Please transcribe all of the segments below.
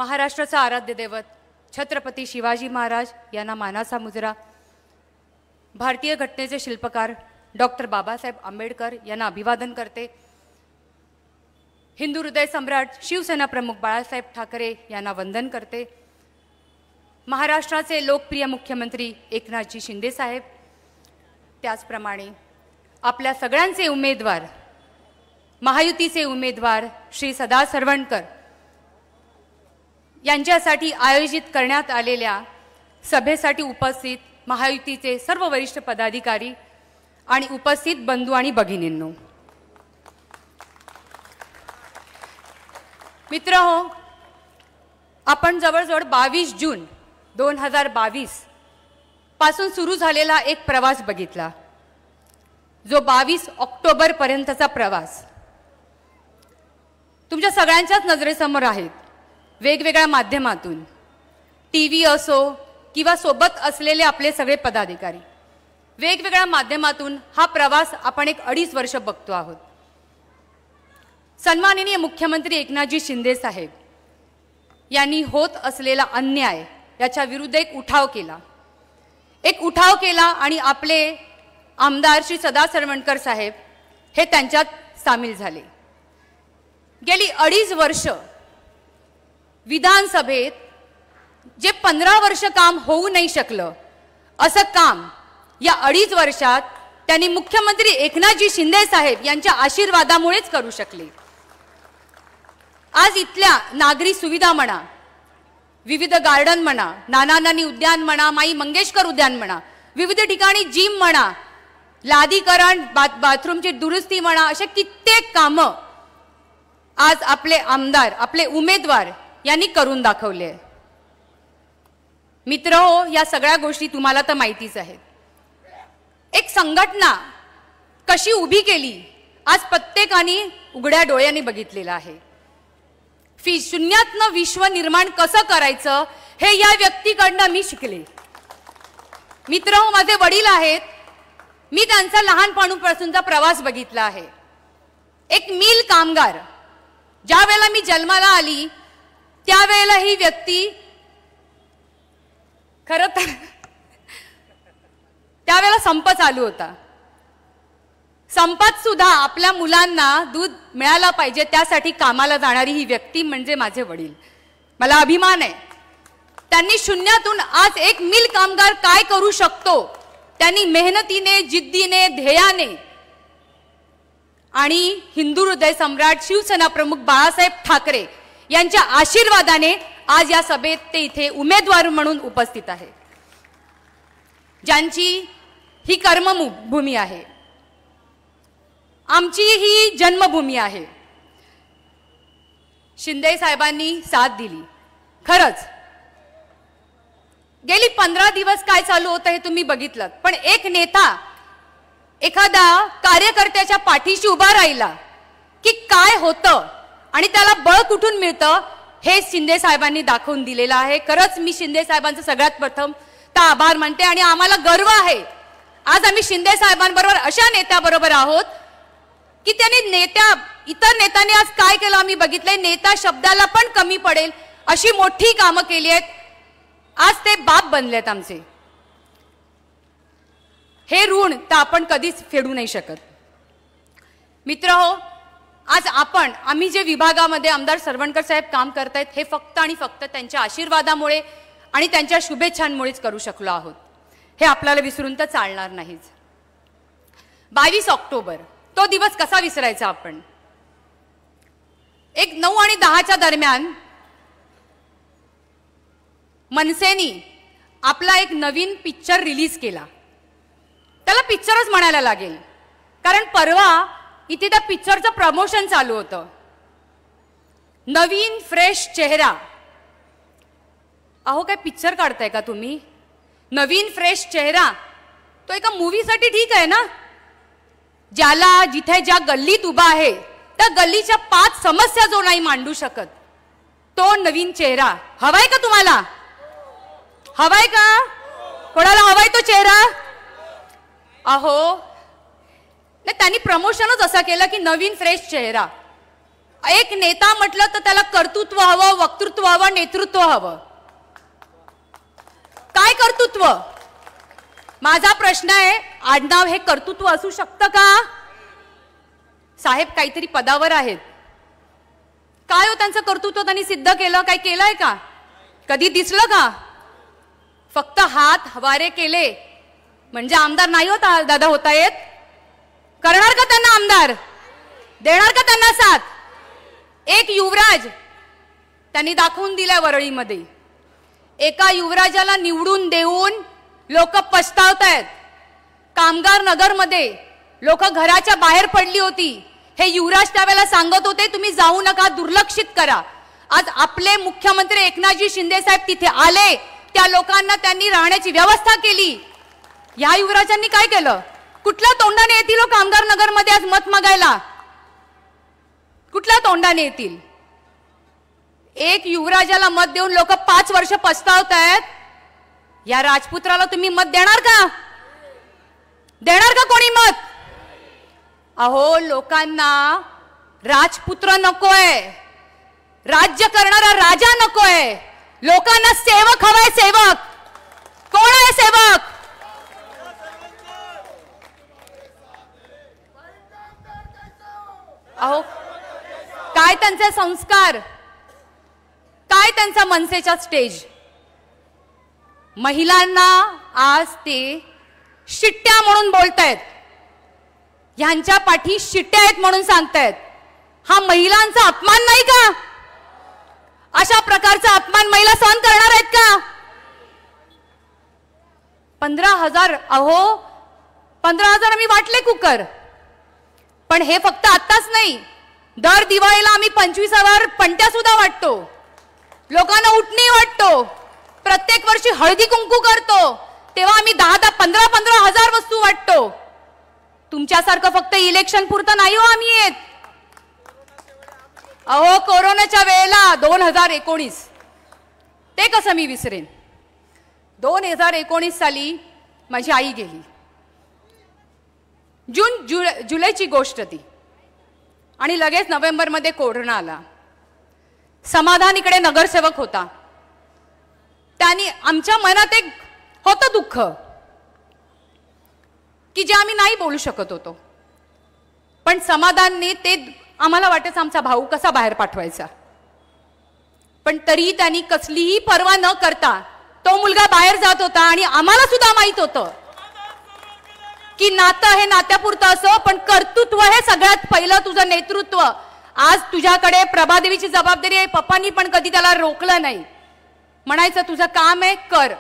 महाराष्ट्राचा आराध्य दैवत छत्रपती शिवाजी महाराज यांना मानाचा मुजरा, भारतीय घटनेचे शिल्पकार डॉक्टर बाबासाहेब आंबेडकर यांना अभिवादन करते। हिंदू हृदय सम्राट शिवसेना प्रमुख बाळासाहेब ठाकरे यांना वंदन करते। महाराष्ट्राचे लोकप्रिय मुख्यमंत्री एकनाथजी शिंदे साहेब, त्याचप्रमाणे आपल्या सगळ्यांचे उमेदवार, महायुतीचे उमेदवार श्री सदा सरवणकर यांच्यासाठी आयोजित करण्यात आलेल्या सभेसाठी उपस्थित महायुतीचे सर्व वरिष्ठ पदाधिकारी आणि उपस्थित बंधू आणि भगिनींनो, मित्रहो, आपण जवळजवळ 22 जून 2022 पासून सुरू झालेला एक प्रवास बघितला, जो 22 ऑक्टोबर पर्यंतचा प्रवास तुमच्या सगळ्यांच्याच नजरेसमोर आहे। वेगवेगळ्या माध्यमातून, टीव्ही असो किंवा सोबत असलेले आपले सगळे पदाधिकारी, वेगवेगळ्या माध्यमातून हा प्रवास आपण 1-2.5 वर्ष बघतो आहोत। सन्माननीय मुख्यमंत्री एकनाथजी शिंदे साहेब यांनी होत असलेला अन्याय याच्या विरुद्ध एक उठाव केला आणि आपले आमदार श्री सदा सरवणकर साहेब हे त्यांच्यात सामील झाले। गेली 2.5 वर्ष विधानसभेत जे 15 वर्ष काम होऊ नाही शकलं, असं काम या 2.5 वर्षात त्यांनी मुख्यमंत्री एकनाथजी शिंदे साहेब यांच्या आशीर्वादामुळेच करू शकले। आज इथल्या नागरी सुविधा म्हणा, विविध गार्डन म्हणा, नाना नानी उद्यान म्हणा, माई मंगेशकर उद्यान म्हणा, विविध ठिकाणी जिम म्हणा, लादीकरण, बाथरूमची दुरुस्ती म्हणा, असे कित्येक कामं आज आपले आमदार, आपले उमेदवार यांनी करून दाखवले। मित्रहो, या सगळ्या गोष्टी तुम्हाला तर माहितीच आहेत। एक संघटना कशी उभी केली आज प्रत्येकाने उघड्या डोळ्यांनी बघितलेलं आहे। शून्यातनं विश्व निर्माण कसं करायचं हे या व्यक्तीकडनं मी शिकले। मित्रहो, माझे वडील आहेत, मी त्यांचा लहानपणापासूनचा प्रवास बघितला आहे। एक मिल कामगार, ज्या वेळेला मी जन्माला आली त्यावेळेला ही व्यक्ती, खरं तर त्यावेळेला संप चालू होता, संपात सुद्धा आपल्या मुलांना दूध मिळालं पाहिजे त्यासाठी कामाला जाणारी ही व्यक्ती म्हणजे माझे वडील। मला अभिमान आहे, त्यांनी शून्यातून आज एक मिल कामगार काय करू शकतो त्यांनी मेहनतीने, जिद्दीने, ध्येयाने आणि हिंदू हृदय सम्राट शिवसेना प्रमुख बाळासाहेब ठाकरे यांच्या आशीर्वादाने आज या सभेत ते इथे उमेदवार म्हणून उपस्थित आहे, ज्यांची ही कर्मभूमी आहे, आमची ही जन्मभूमी आहे। शिंदे साहेबांनी साथ दिली। खरंच गेली 15 दिवस काय चालू होतं हे तुम्ही बघितलं, पण एक नेता एखादा कार्यकर्त्याच्या पाठीशी उभा राहिला की काय होतं आणि त्याला बळ कुठून मिळतं हे शिंदे साहेबांनी दाखवून दिलेलं आहे। खरंच मी शिंदे साहेबांचं सगळ्यात प्रथम आभार मानते आणि आम्हाला गर्व आहे आज आम्ही शिंदे साहेबांबरोबर अशा नेत्याबरोबर आहोत की त्यांनी इतर नेत्यांनी आज काय केलं आम्ही बघितलंय। नेता शब्दाला पण कमी पडेल अशी मोठी कामं केली आहेत, आज ते बाप बनलेत आमचे। हे ऋण तर आपण कधीच फेडू नाही शकत। मित्रहो, आज आम्ही जे विभागामध्ये आमदार सरवणकर साहेब काम करतायत हे फक्त आणि फक्त त्यांच्या आशीर्वादामुळे आणि त्यांच्या शुभेच्छांमुळेच करू शकलो आहोत, हे आपल्याला विसरून तर चालणार नाहीच। 22 ऑक्टोबर तो दिवस कसा विसरायचा आपण। 9 आणि 10च्या दरम्यान मनसेनी आपला एक नवीन पिक्चर रिलीज केला, त्याला पिक्चरच म्हणायला लागेल, कारण परवा इथे त्या पिक्चरचं प्रमोशन चालू होतं। नवीन फ्रेश चेहरा, अहो काय पिक्चर काढताय का तुम्ही? नवीन फ्रेश चेहरा तो एका मूवीसाठी ठीक आहे ना, ज्याला जिथे ज्या गल्लीत उभा आहे त्या गल्लीच्या 5 समस्या जो नाही मांडू शकत तो नवीन चेहरा हवाय का तुम्हाला? हवाय का? कोणाला हवाय तो चेहरा? अहो नाही, त्यांनी प्रमोशनच असं केलं की नवीन फ्रेश चेहरा। एक नेता म्हटलं तर त्याला कर्तृत्व हवं, वक्तृत्व हवं, नेतृत्व हवं. काय कर्तृत्व? माझा प्रश्न आहे, आडनाव हे कर्तृत्व असू शकतं का? साहेब काहीतरी पदावर आहेत, काय हो त्यांचं कर्तृत्व त्यांनी सिद्ध केलं? काय केलंय का? कधी दिसलं का? फक्त हात हवारे केले म्हणजे आमदार नाही होता दादा होता येत. करणार का त्यांना आमदार? देणार का त्यांना साथ? एक युवराज त्यांनी दाखवून दिलाय वरळीमध्ये. एका युवराजाला निवडून देऊन लोक पछतावतायत. कामगार नगरमध्ये लोक घराच्या बाहेर पडली होती. हे युवराज त्यावेळेला सांगत होते तुम्ही जाऊ नका, दुर्लक्षित करा. आज आपले मुख्यमंत्री एकनाथजी शिंदे साहेब तिथे आले, त्या लोकांना त्यांनी राहण्याची व्यवस्था केली. या युवराजांनी काय केलं? कुठल्या तोंडाने येतील हो कामगार नगरमध्ये आज मत मागायला? कुठल्या तोंडाने येतील? एक युवराजाला मत देऊन लोक 5 वर्ष पछतावतायत. या राजपुत्राला तुम्ही मत देणार का? देणार का कोणी मत? अहो लोकांना राजपुत्र नकोय, राज्य करणारा राजा नकोय. लोकांना सेवक हवाय. सेवक कोण आहे? सेवक अहो काय त्यांचे संस्कार, काय त्यांचा मनसेचा स्टेज. महिलांना आज ते शिट्ट्या म्हणून बोलतायत, ह्यांच्या पाठी शिट्ट्या आहेत म्हणून सांगतायत. हा महिलांचा अपमान नाही का? अशा प्रकारचा अपमान महिला सहन करणार आहेत का? 15,000 अहो 15,000 आम्ही वाटले कुकर. पण हे फक्त आत्ताच नाही, दर दिवाळीला आम्ही 25,000 पंट्या सुद्धा वाटतो. लोकांना उठणी वाटतो. प्रत्येक वर्षी हळदी कुंकू करतो तेव्हा आम्ही 10,000 15,000 वस्तू वाटतो. तुमच्यासारखं फक्त इलेक्शन पुरतं नाही हो आम्ही येत. अहो कोरोनाच्या वेळेला 2019 ते कसं मी विसरेन. 2019 साली माझी आई गेली. जुलैची गोष्ट ती, आणि लगेच नोव्हेंबरमध्ये कोरोना आला. समाधान इकडे नगरसेवक होता. त्यांनी आमच्या मनात एक होतं दुःख की जे आम्ही नाही बोलू शकत होतो. पण समाधानने ते आम्हाला वाटायचं आमचा भाऊ कसा बाहेर पाठवायचा. पण तरी त्यांनी कसलीही पर्वा न करता तो मुलगा बाहेर जात होता. आणि आम्हाला सुद्धा माहित होतं की नातं हे नात्यापुरतं असो, पण कर्तृत्व हे सगळ्यात पहिलं. तुझं नेतृत्व आज तुझ्याकडे प्रभादेवीची जबाबदारी आहे. पप्पांनी पण कधी त्याला रोखलं नाही. म्हणायचं तुझं काम आहे कर.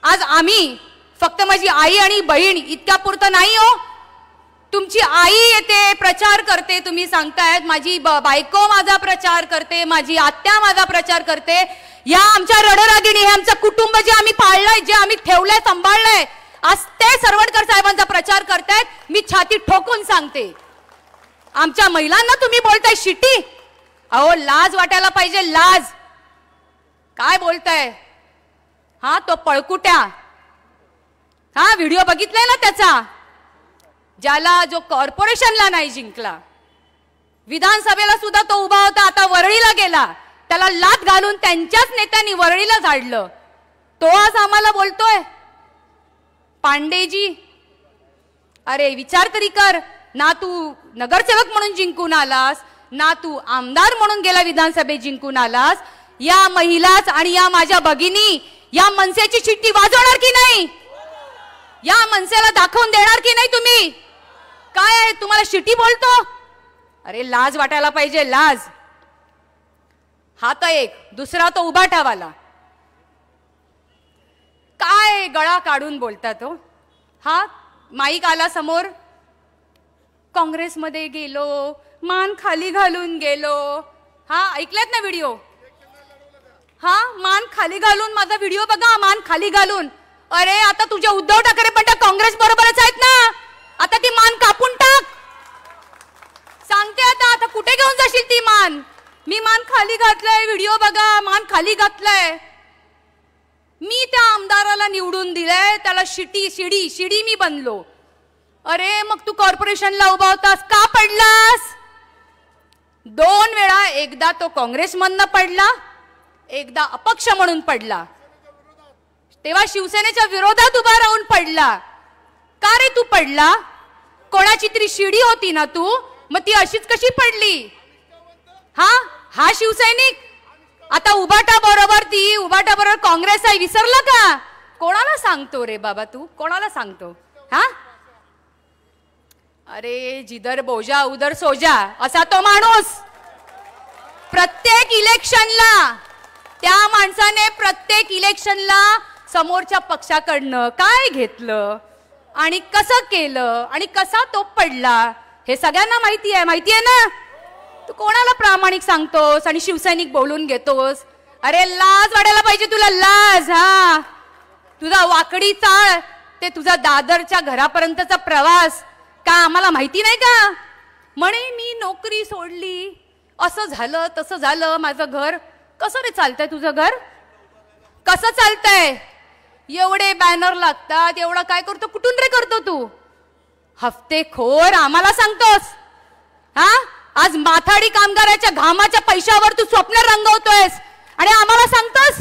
आज आम्ही फक्त माझी आई आणि बहीण इतक्या पुरतं नाही हो. तुमची आई येते प्रचार करते, तुम्ही सांगतायत माझी बायको माझा प्रचार करते, माझी आत्या माझा प्रचार करते. या आमच्या रडरागिणी, हे आमचं कुटुंब जे आम्ही पाळलंय, जे आम्ही ठेवलंय, सांभाळलंय, आज ते सरवणकर साहेबांचा प्रचार करतायत. मी छाती ठोकून सांगते, आमच्या महिलांना तुम्ही बोलताय शिटी. अहो लाज वाटायला पाहिजे, लाज. काय बोलताय? हा तो पळकुट्या, हा व्हिडिओ बघितलाय ना त्याचा, ज्याला जो कॉर्पोरेशनला नाही जिंकला, विधानसभेला सुद्धा तो उभा होता, आता वरळीला गेला, त्याला लात घालून त्यांच्याच नेत्यांनी वरळीला झाडलं. तो आज आम्हाला बोलतोय पांडेजी. अरे विचार तरी कर ना, तू नगरसेवक म्हणून जिंकून आलास ना, तू आमदार म्हणून गेला विधानसभेत जिंकून आलास. या महिलाच आणि या माझ्या भगिनी या मनसेची चिठ्ठी वाजवणार की नाही? या मनसेला दाखवून देणार की नाही तुम्ही? काय आहे तुम्हाला शिटी बोलतो? अरे लाज वाटायला पाहिजे, लाज. हा तर एक. दुसरा तो उभाटावाला, काय गळा काढून बोलतात हो. हा माईक आला समोर, काँग्रेसमध्ये गेलो, मान खाली घालून गेलो. हा ऐकलेत ना व्हिडिओ? हा मान खाली घालून, माझा व्हिडिओ बघा, मान खाली घालून. अरे आता तुझे उद्धव ठाकरे पण त्या काँग्रेस बरोबरच आहेत ना, आता ती मान कापून टाक. सांगते आता कुठे घेऊन जाशील ती मान? मी मान खाली घातलंय, व्हिडिओ बघा, मान खाली घातलंय. मी त्या आमदाराला निवडून दिलंय, त्याला शिडी मी बनलो. अरे मग तू कॉर्पोरेशनला उभा होतास, का पडलास? 2 वेळा, एकदा तो काँग्रेसमधनं पडला, एकदा अपक्ष म्हणून पडला. तेव्हा शिवसेनेच्या विरोधात उभा राहून पडला. का रे तू पडला? कोणाची तरी शिडी होती ना तू, मग ती अशीच कशी पडली? हा शिवसैनिक आता उभाटा बरोबर काँग्रेस आहे, विसरला का? कोणाला सांगतो रे बाबा तू, कोणाला सांगतो? अरे जिधर बोजा उधर सोजा असा तो माणूस. प्रत्येक इलेक्शनला त्या माणसाने प्रत्येक इलेक्शनला समोरच्या पक्षाकडनं काय घेतलं आणि कसं केलं आणि कसा तो पडला हे सगळ्यांना माहिती आहे ना. तू कोणाला प्रामाणिक सांगतोस आणि शिवसैनिक बोलून घेतोस? अरे लाज वाटायला पाहिजे तुला, लाज. तुझा वाकडी चाळ, ते तुझा दादरच्या घरापर्यंतचा प्रवास का आम्हाला माहिती नाही का? म्हणे मी नोकरी सोडली, असं झालं तसं झालं, माझं घर. कसं रे चालतंय तुझं घर? कसं चालतंय? एवढे बॅनर लागतात, एवढा काय करतो, कुठून रे करतो तू? हफ्तेखोर आम्हाला सांगतोस. आज माथाडी कामगाराच्या घामाच्या पैशावर तू स्वप्न रंगवतोयस आणि आम्हाला सांगतोस?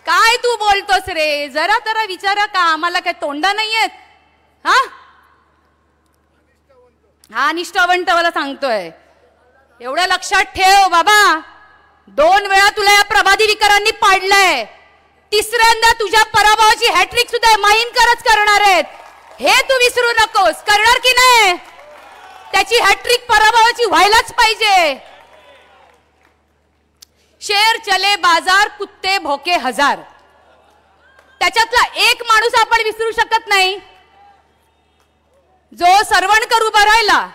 काय तू बोलतोस रे? जरा तरा विचारा का, आम्हाला काय तोंडा नाहीयेत? हा निष्ठावंत मला सांगतोय. एवढं लक्षात ठेव बाबा, 2 वेळा तुला या प्रभादी विकारांनी पाडलंय. तिसऱ्यांदा तुझ्या पराभवाची हॅट्रिक सुद्धा माहीनकरच करणार आहेत, हे तू विसरू नकोस. करणार की नाही? त्याची हॅट्रिक पराभवाची व्हायलाच पाहिजे. शेर चले बाजार, कुत्ते भोके हजार. त्याच्यातला एक माणूस आपण विसरू शकत नाही, जो सरवणकर उभा राहिला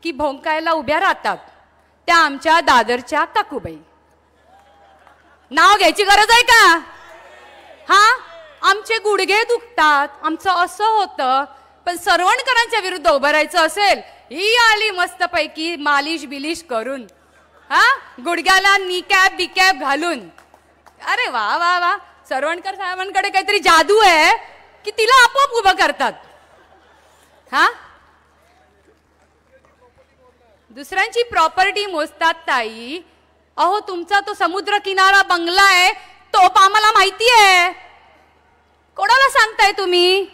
की भोंकायला उभ्या राहतात, त्या आमच्या दादरच्या काकूबाई. नाव घ्यायची गरज आहे का? आमचे गुडघे दुखतात, आमचं असं होतं, पण सरवणकरांच्या विरुद्ध उभं राहायचं असेल, ही आली मस्तपैकी मालिश बिलिश करून, गुडघ्याला नी कॅप बिकॅप घालून. अरे वा वा वा, सरवणकर साहेबांकडे काहीतरी जादू आहे की तिला आपोआप उभं करतात. दुसऱ्यांची प्रॉपर्टी मोजतात ताई. अहो तुमचा तो समुद्र किनारा बंगला आहे, तो आम्हाला माहिती आहे. कोणाला सांगताय तुम्ही?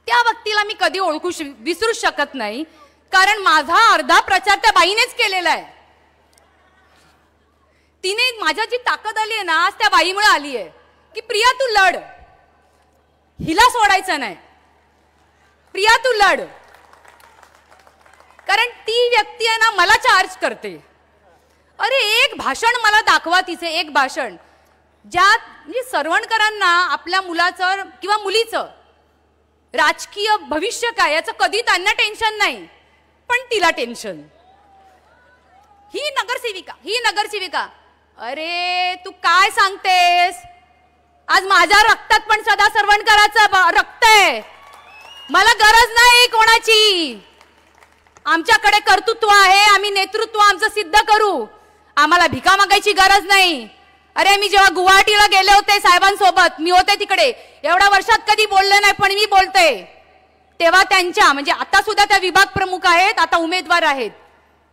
त्या व्यक्तीला मी कधी विसरू शकत नाही, कारण माझा अर्धा प्रचार त्या बाईनेच केलेला आहे. तिने माझ्या जी ताकद आली आहे ना, आज त्या बाईमुळे आली आहे की प्रिया तू लढ, हिला सोडायचं नाही, प्रिया तू लढ. कारण ती व्यक्ती आहे ना, मला चार्ज करते. अरे एक भाषण मला दाखवा, तिचे एक भाषण ज्यात म्हणजे सरवणकरांना आपल्या मुलाचं किंवा मुलीचं राजकीय भविष्य काय याचं कधी त्यांना टेन्शन नाही, पण तिला टेन्शन. ही नगरसेविका अरे तू काय सांगतेस? आज माझ्या रक्तात पण सदा सरवणकराचं रक्त आहे. मला गरज नाही कोणाची. आमच्याकडे कर्तृत्व आहे, आम्ही नेतृत्व आमचं सिद्ध करू. आम्हाला भिका मागायची गरज नाही. अरे मी जेव्हा गुवाहाटीला गेले होते साहेबांसोबत, मी होते तिकडे, एवढ्या वर्षात कधी बोलले नाही, पण मी बोलते. तेव्हा त्यांच्या म्हणजे आता सुद्धा त्या विभाग प्रमुख आहेत, आता उमेदवार आहेत,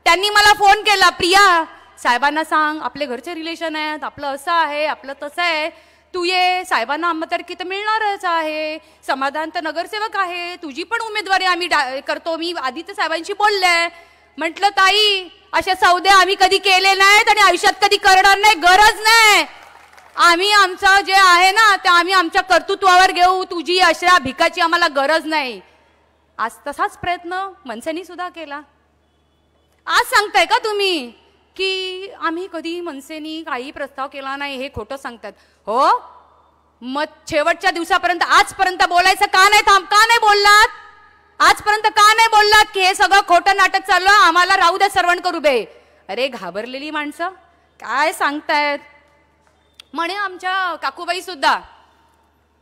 त्यांनी मला फोन केला, प्रिया साहेबांना सांग आपले घरचे रिलेशन आहेत, आपलं असं आहे, आपलं तसं आहे, तू ये, साहेबांना आमदारकी तर मिळणारच आहे, समाधान तर नगरसेवक आहे, तुझी पण उमेदवारी आम्ही करतो. मी आधी तर साहेबांशी बोलले. म्हटलं ताई असे सौदे आम्ही कधी केले नाहीत आणि आयुष्यात कधी करणार नाही, गरज नाही. आम्ही आमचं जे आहे ना ते आम्ही आमच्या कर्तृत्वावर घेऊ, तुझी अशा भिकाची आम्हाला गरज नाही. आज तसाच प्रयत्न मनसेनी सुद्धा केला. आज सांगताय का तुम्ही की आम्ही कधी मनसेनी काही प्रस्ताव केला नाही, हे खोटं सांगतात? हो, मग शेवटच्या दिवसापर्यंत आजपर्यंत बोलायचं का नाही बोललात? आजपर्यंत का नाही बोललात की हे सगळं खोटं नाटक चाललं, आम्हाला राहू द्या सरवणकर उभे? अरे घाबरलेली माणसं काय सांगतायत. म्हणे आमच्या काकूबाई सुद्धा,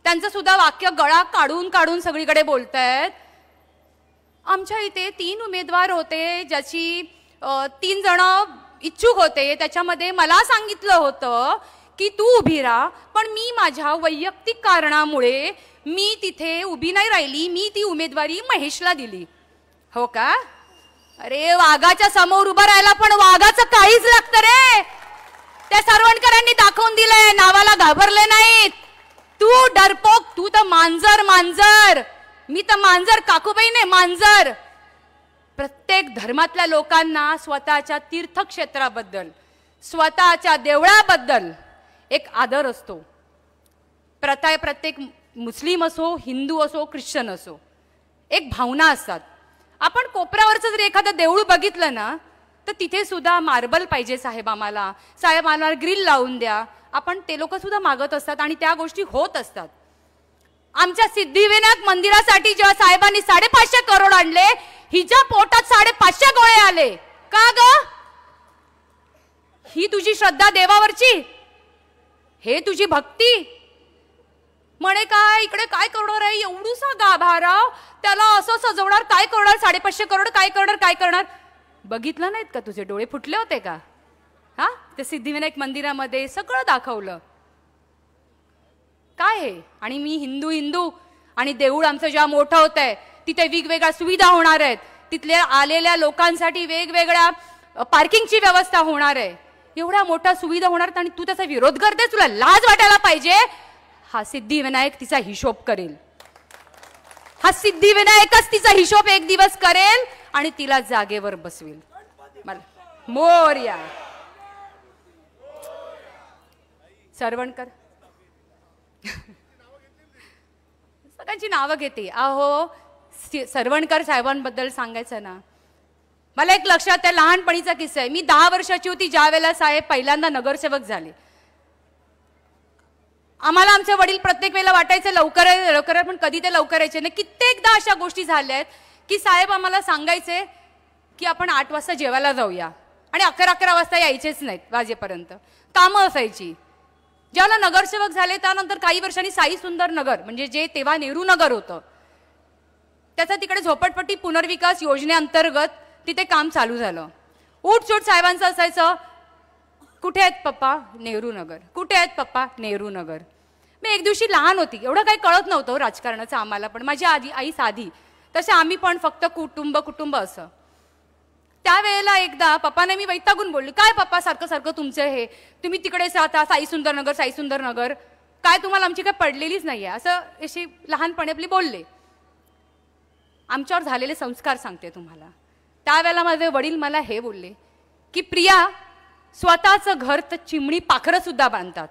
त्यांचं सुद्धा वाक्य गळा काढून काढून सगळीकडे बोलतायत. आमच्या इथे 3 उमेदवार होते, ज्याची 3 जण इच्छुक होते. त्याच्यामध्ये मला सांगितलं होतं की तू उभी राहा, पण मी माझ्या वैयक्तिक कारणामुळे मी तिथे उभी नाही राहिली, मी ती उमेदवारी महेशला दिली. हो का? अरे वाघाच्या समोर उभं राहायला पण वाघाचं काळीच लागतं रे. त्या सरवणकरांनी दाखवून दिलंय, नावाला घाबरले नाहीत. तू डरपोक, तू तर मांजर मांजर. मी तर मांजर काकूबाई नाही, मांजर. प्रत्येक धर्मातल्या लोकांना स्वतःच्या तीर्थक्षेत्राबद्दल, स्वतःच्या देवळाबद्दल एक आदर असतो. प्रत्येक मुस्लिम असो, हिंदू असो, ख्रिश्चन असो, एक भावना असतात. आपण कोपऱ्यावरचं जर एखादं देऊळ बघितलं ना, तर तिथे सुद्धा मार्बल पाहिजे साहेब आम्हाला, साहेब आम्हाला ग्रिल लावून द्या. आपण ते लोक सुद्धा मागत असतात आणि त्या गोष्टी होत असतात. आमच्या सिद्धिविनायक मंदिरासाठी जेव्हा साहेबांनी 550 करोड आणले, हिच्या पोटात 550 गोळे आले. का ग? ही तुझी श्रद्धा देवावरची, हे तुझी भक्ती. म्हणे काय इकडे काय करणार आहे, एवढूसा गाभाराव त्याला असं सजवणार, काय करणार, 550 करोड काय करणार, काय करणार. बघितलं नाहीत का, तुझे डोळे फुटले होते का? हा, ते सिद्धिविनायक मंदिरामध्ये सगळं दाखवलं काय आहे. आणि मी हिंदू हिंदू आणि देऊळ आमचं जेव्हा मोठं होत आहे, तिथे वेगवेगळ्या सुविधा होणार आहेत, तिथल्या आलेल्या लोकांसाठी वेगवेगळ्या पार्किंगची व्यवस्था होणार आहे. एवढ्या मोठ्या सुविधा होणार आणि तू त्याचा विरोध करते. तुला लाज वाटायला पाहिजे. हा सिद्धिविनायक तिचा हिशोब करेल. हा सिद्धिविनायकच तिचा हिशोब एक दिवस करेल आणि तिला जागेवर बसवेल. मला मोरया. सरवणकर सगळ्यांची नावं घेते. अहो, सरवणकर साहेबांबद्दल सांगायचं ना, मला एक लक्षात आहे, लहानपणीचा किस्सा आहे. मी 10 वर्षाची होती ज्या वेळेला साहेब पहिल्यांदा नगरसेवक झाले. आम्हाला आमचे वडील प्रत्येक वेळेला वाटायचं लवकर लवकर, पण कधी ते लवकर यायचे नाही. कित्येकदा अशा गोष्टी झाल्या आहेत की साहेब आम्हाला सांगायचे की आपण 8 वाजता जेवायला जाऊया आणि 11 वाजता यायचेच नाहीत वाजेपर्यंत, कामं असायची. ज्यावेळेला नगरसेवक झाले त्यानंतर काही वर्षांनी साई सुंदर नगर, म्हणजे जे तेव्हा नेहरू नगर होतं, त्याचा तिकडे झोपडपट्टी पुनर्विकास योजनेअंतर्गत तिथे काम चालू झालं. उठसूट साहेबांचं असायचं, कुठे आहेत पप्पा? नेहरू नगर. कुठे आहेत पप्पा? नेहरू नगर. मी एक दिवशी लहान होती, एवढं काही कळत नव्हतं राजकारणाचं आम्हाला, पण माझी आई साधी, तसे आम्ही पण फक्त कुटुंब असं. त्यावेळेला एकदा पप्पाने मी वैतागून बोलली, काय पप्पा सारखं सारखं तुमचं हे, तुम्ही तिकडेच राहता, साई सुंदर नगर, काय तुम्हाला आमची काय पडलेलीच नाहीये, असं अशी लहानपणी आपली बोलले. आमच्यावर झालेले संस्कार सांगते तुम्हाला. त्यावेळेला माझे वडील मला हे बोलले की प्रिया, स्वतःचं घर तर चिमणी पाखरं सुद्धा बांधतात,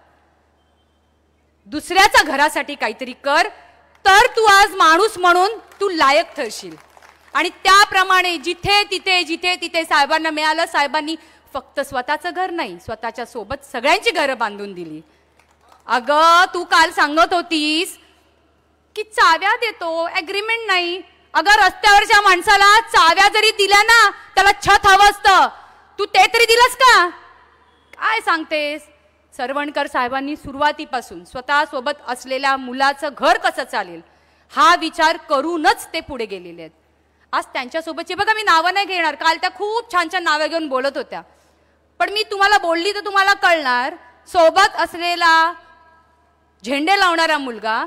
दुसऱ्याच्या घरासाठी काहीतरी कर, तर तू आज माणूस म्हणून तू लायक ठरशील. आणि त्याप्रमाणे जिथे तिथे साहेबांना मिळालं, साहेबांनी फक्त स्वतःचं घर नाही, स्वतःच्या सोबत सगळ्यांची घरं बांधून दिली. अगं, तू काल सांगत होतीस की चाव्या देतो, ऍग्रीमेंट नाही. अगं, रस्त्यावरच्या माणसाला चाव्या जरी दिल्या ना, त्याला छत हवं असतं, तू ते तरी दिलंस का? काय सांगतेस? सरवणकर साहेबांनी सुरुवातीपासून स्वतः सोबत असलेल्या मुलाचं घर कसं चालेल हा विचार करूनच ते पुढे गेलेले आहेत. आज त्यांच्यासोबतची बघा, मी नावं नाही घेणार, काल त्या खूप छान छान नावं घेऊन बोलत होत्या, पण मी तुम्हाला बोलली तर तुम्हाला कळणार. सोबत असलेला झेंडे लावणारा मुलगा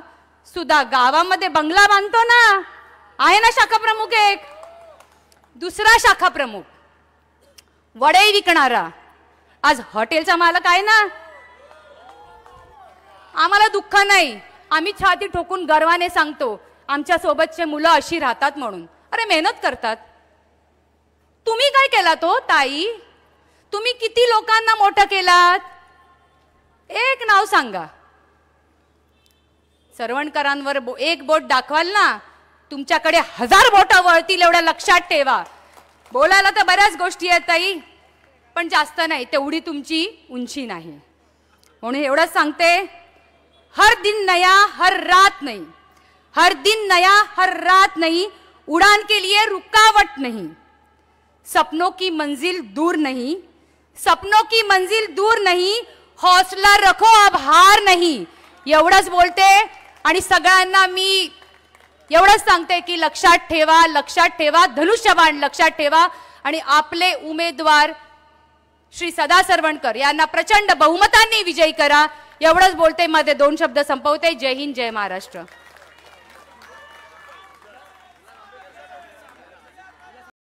सुद्धा गावामध्ये बंगला बांधतो ना, आहे ना शाखा प्रमुख एक. दुसरा शाखा प्रमुख वडे विकणारा आज हॉटेलचा मालक आहे ना. आम्हाला दुःख नाही, आम्ही छाती ठोकून गर्वाने सांगतो आमच्या सोबतचे मुलं अशी राहतात म्हणून. अरे, मेहनत करतात. तुम्ही काय केलात हो ताई? तुम्ही किती लोकांना मोठं केलात? एक नाव सांगा. सरवणकरांवर एक बोट दाखवाल ना, तुमच्याकडे 1000 बोट वळतील, एवढ्या लक्षात ठेवा. बोलायला तर बऱ्याच गोष्टी आहेत ताई, पण जास्त नाही, तेवढी तुमची उंची नाही. म्हणून एवढंच सांगते, हर दिन नया हर रात नहीं, हर दिन नया हर रात नहीं, उड़ान के लिए रुकावट नहीं, सपनों की मंजिल दूर नहीं, सपनों की मंजिल दूर नहीं, हौसला रखो अब हार नहीं. एवढंच बोलते आणि सगळ्यांना मी एवढंच सांगते की लक्षात ठेवा, धनुष्यबाण लक्षात ठेवा आणि आपले उमेदवार श्री सदा सरवणकर यांना प्रचंड बहुमतांनी विजयी करा. एवढंच बोलते, माझे 2 शब्द संपवते. जय हिंद, जय महाराष्ट्र.